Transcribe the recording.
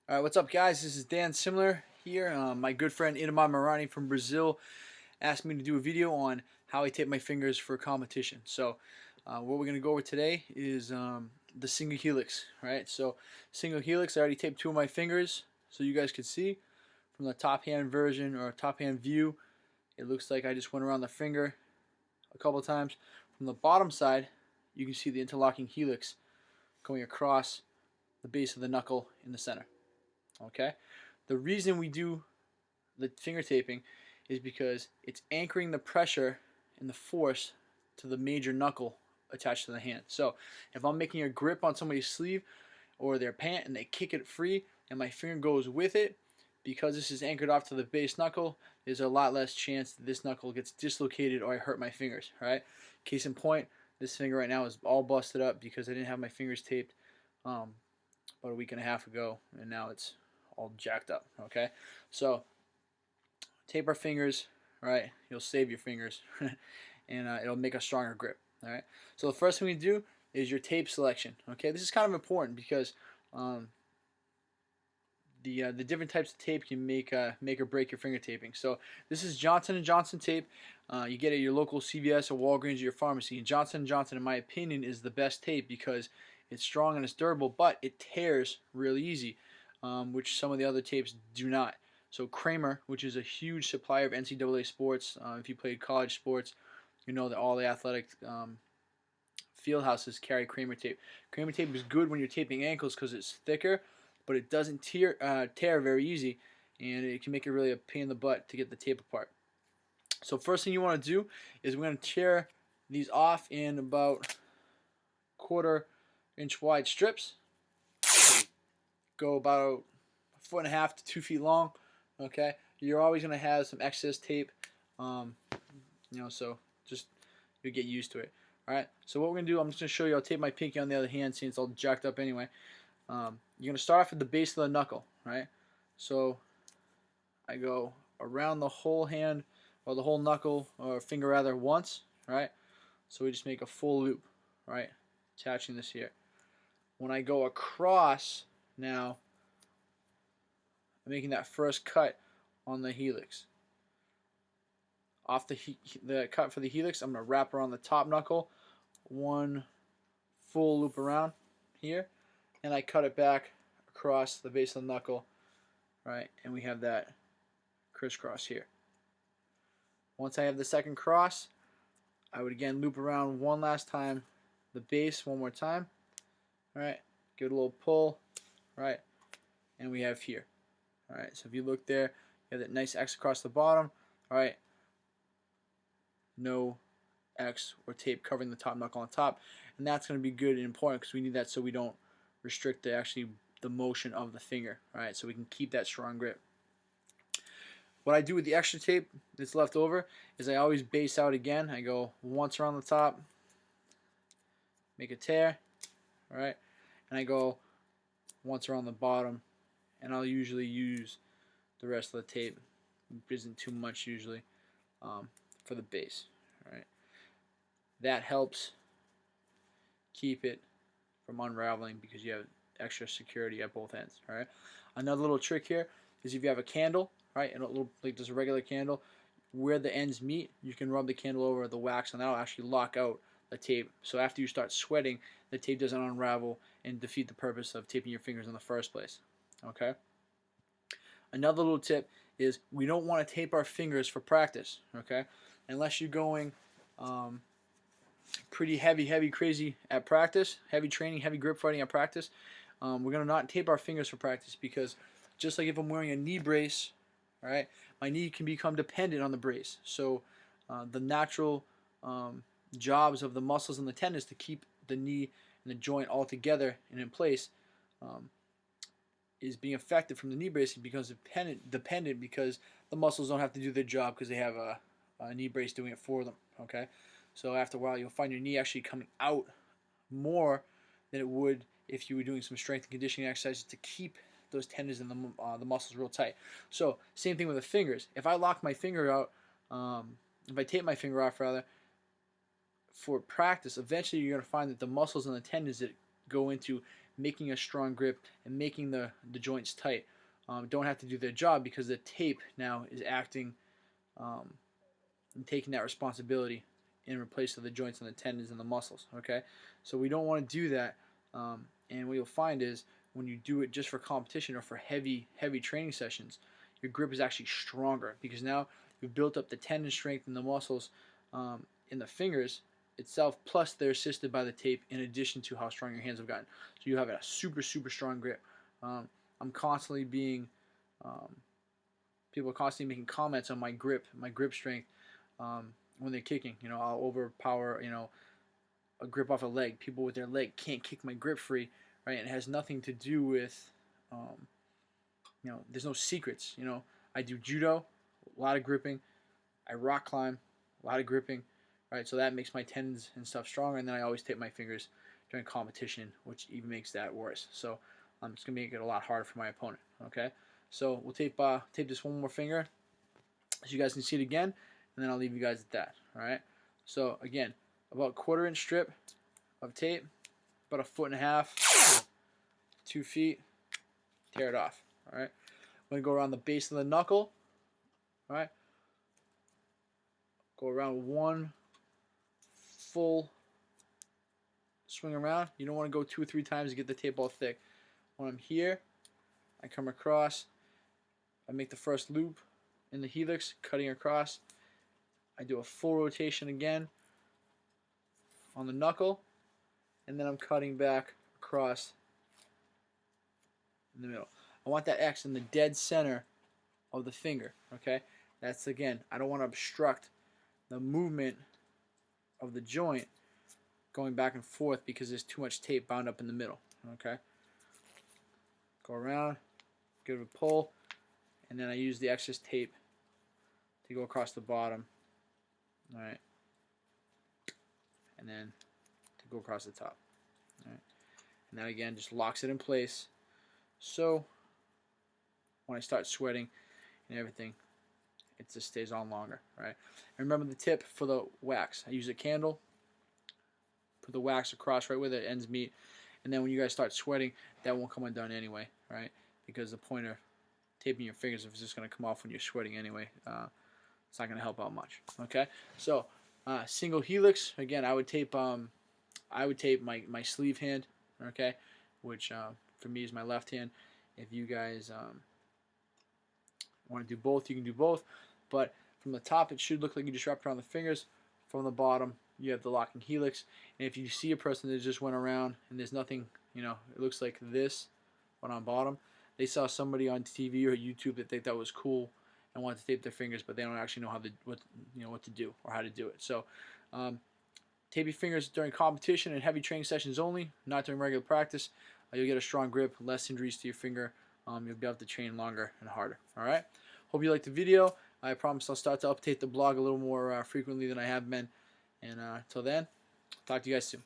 Alright, what's up guys? This is Dan Simmler here. My good friend Itamar Marani from Brazil asked me to do a video on how I tape my fingers for competition. So what we're going to go over today is the single helix. Right? So single helix, I already taped 2 of my fingers so you guys could see from the top hand version or top hand view. It looks like I just went around the finger a couple times. From the bottom side you can see the interlocking helix going across the base of the knuckle in the center. Okay, the reason we do the finger taping is because it's anchoring the pressure and the force to the major knuckle attached to the hand. So if I'm making a grip on somebody's sleeve or their pant and they kick it free and my finger goes with it, because this is anchored off to the base knuckle, there's a lot less chance that this knuckle gets dislocated or I hurt my fingers. Right? Case in point, this finger right now is all busted up because I didn't have my fingers taped about a week and a half ago, and now it's all jacked up. Okay, so tape our fingers. Right, you'll save your fingers, and it'll make a stronger grip. All right. So the first thing we do is your tape selection. Okay, this is kind of important because the different types of tape can make or break your finger taping. So this is Johnson & Johnson tape. You get it at your local CVS or Walgreens or your pharmacy. And Johnson & Johnson, in my opinion, is the best tape because it's strong and it's durable, but it tears really easy, which some of the other tapes do not. So Kramer, which is a huge supplier of NCAA sports, if you played college sports, you know that all the athletic field houses carry Kramer tape. Kramer tape is good when you're taping ankles because it's thicker, but it doesn't tear very easy, and it can make it really a pain in the butt to get the tape apart. So first thing you want to do is we're going to tear these off in about 1/4 inch wide strips. Go about 1.5 to 2 feet long. Okay, you're always going to have some excess tape, so just you get used to it. All right. So what we're gonna do, I'm just gonna show you. I'll tape my pinky on the other hand since it's all jacked up anyway. You're gonna start off at the base of the knuckle, right? So I go around the whole hand or the whole knuckle or finger rather once, right? So we just make a full loop, right? Attaching this here. When I go across now, I'm making that first cut on the helix. Off the cut for the helix, I'm going to wrap around the top knuckle, one full loop around here, and I cut it back across the base of the knuckle, right? And we have that crisscross here. Once I have the second cross, I would again loop around one last time the base one more time, right? Give it a little pull, right? And we have here, all right? So if you look there, you have that nice X across the bottom, all right? No X or tape covering the top knuckle on top, and that's going to be good and important because we need that so we don't restrict the motion of the finger. All right, so we can keep that strong grip. What I do with the extra tape that's left over is I always base out again. I go once around the top, make a tear, all right, and I go once around the bottom, and I'll usually use the rest of the tape. It isn't too much usually. For the base, right? That helps keep it from unraveling because you have extra security at both ends, right? Another little trick here is if you have a candle, right, and a little like just a regular candle, where the ends meet, you can rub the candle over the wax, and that'll actually lock out the tape. So after you start sweating, the tape doesn't unravel and defeat the purpose of taping your fingers in the first place. Okay. Another little tip is we don't want to tape our fingers for practice, okay? Unless you're going pretty heavy, crazy at practice, heavy training, heavy grip fighting at practice, we're going to not tape our fingers for practice because just like if I'm wearing a knee brace, all right, my knee can become dependent on the brace. So the natural jobs of the muscles and the tendons to keep the knee and the joint all together and in place is being affected from the knee brace. It becomes dependent because the muscles don't have to do their job because they have a knee brace doing it for them. Okay, so after a while you'll find your knee actually coming out more than it would if you were doing some strength and conditioning exercises to keep those tendons and the muscles real tight. So same thing with the fingers. If I lock my finger out, if I tape my finger off rather, for practice, eventually you're going to find that the muscles and the tendons that go into making a strong grip and making the joints tight don't have to do their job, because the tape now is acting and taking that responsibility in replace of the joints and the tendons and the muscles. Okay, so we don't want to do that. And what you'll find is when you do it just for competition or for heavy training sessions, your grip is actually stronger, because now you've built up the tendon strength and the muscles in the fingers itself, plus they're assisted by the tape in addition to how strong your hands have gotten. So you have a super strong grip. I'm constantly being people are constantly making comments on my grip strength when they're kicking. You know, I'll overpower, you know, a grip off a leg. People with their leg can't kick my grip free, right? And it has nothing to do with, you know, there's no secrets. You know, I do judo, a lot of gripping. I rock climb, a lot of gripping, right? So that makes my tendons and stuff stronger. And then I always tape my fingers during competition, which even makes that worse. So it's gonna make it a lot harder for my opponent. Okay, so we'll tape this one more finger so you guys can see it again, and then I'll leave you guys at that. All right. So again, about 1/4 inch strip of tape, about 1.5 feet, 2 feet. Tear it off. All right. I'm gonna go around the base of the knuckle. All right. Go around one full swing around. You don't want to go 2 or 3 times to get the tape all thick. When I'm here, I come across, I make the first loop in the helix, cutting across. I do a full rotation again on the knuckle, and then I'm cutting back across in the middle. I want that X in the dead center of the finger. Okay, that's, again, I don't want to obstruct the movement of the joint going back and forth because there's too much tape bound up in the middle. Okay, go around, give it a pull, and then I use the excess tape to go across the bottom. All right, and then to go across the top. All right, and that again just locks it in place. So when I start sweating and everything, it just stays on longer, right? And remember the tip for the wax. I use a candle, put the wax across right where the ends meet, and then when you guys start sweating, that won't come undone anyway, right? Because the point of taping your fingers is just going to come off when you're sweating anyway. It's not going to help out much. Okay, so single helix. Again, I would tape my sleeve hand. Okay, which for me is my left hand. If you guys want to do both, you can do both. But from the top, it should look like you just wrapped around the fingers. From the bottom, you have the locking helix. And if you see a person that just went around and there's nothing, you know, it looks like this one on bottom, they saw somebody on TV or YouTube that they thought was cool and wanted to tape their fingers, but they don't actually know what to do or how to do it. So tape your fingers during competition and heavy training sessions only, not during regular practice. You'll get a strong grip, less injuries to your finger. You'll be able to train longer and harder. All right. Hope you liked the video. I promise I'll start to update the blog a little more frequently than I have been. And until then, talk to you guys soon.